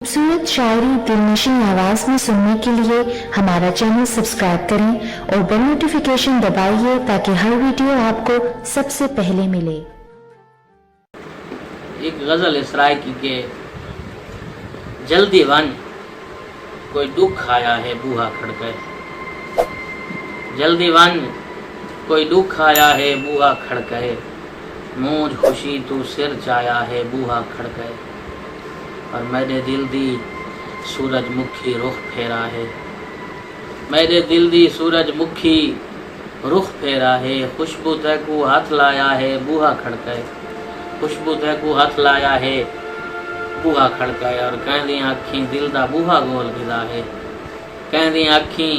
खूबसूरत शायरी दिलनशीं आवाज में सुनने के लिए हमारा चैनल सब्सक्राइब करें और बेल नोटिफिकेशन दबाइए ताकि हर वीडियो आपको सबसे पहले मिले। एक गज़ल इसराई की के जल्दी वन कोई दुख आया है बूहा खड़के, जल्दी वन कोई दुख आया है बूहा खड़के, मूझ खुशी तू सिर चाया है बूहा खड़के, और मेरे दिल दी सूरजमुखी रुख फेरा है, मेरे दिल दी सूरजमुखी रुख फेरा है, खुशबू तैकू हाथ लाया है बूहा खड़के, खुशबू तैकू हाथ लाया है बूहा खड़काए, और कहदी अखी दिल दा बूहा गोल गिदा है, कहदी अखी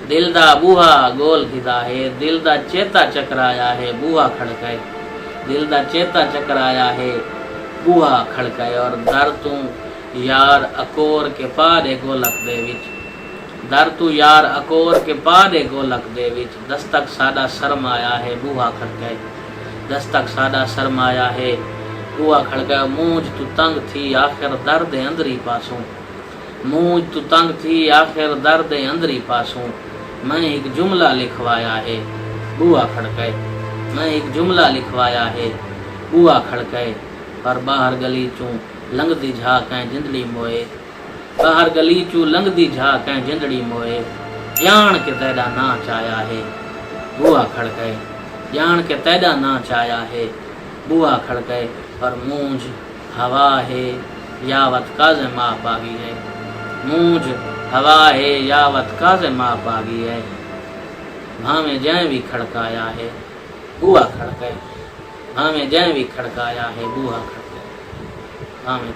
दिल दा बूहा गोल गिदा है, दिल दा चेता चकराया है बूहा खड़काए, दिल दा चेता चकराया है बूहा खड़काए, और दर तू यार अकोर के पारे गोलक दे विच, दर तू यार अकोर के पारे गोलक दे विच, दस्तक साडा शर्माया है बूहा खड़काए, दस्तक साडा शर्माया है बूहा खड़काए, मूंझ तू तंग थी आखिर दर्द अंदरी पासों, मूंझ तू तंग थी आखिर दर्द अंदरी पासों, मैं एक जुमला लिखवाया है बूहा खड़काए, मैं एक जुमला लिखवाया है बूहा खड़काए, और बाहर गली चूं लंघदी झाकें जिंदड़ी मोए, बाहर गली चूं लंघदी झाकें जिंदड़ी मोए, जान के तेरा नाच आया है बूहा खड़काए, जान के तेरा नाच आया है बूहा खड़काए, और मूंझ हवा है यावत काज़े माँ पागी है, मूंझ हवा है यावत काज़े माँ पागी है, भाਵੇਂ जय भी खड़काया है बूहा खड़काए, भाਵੇਂ जय भी खड़काया है बूहा खड़काए, भाਵੇਂ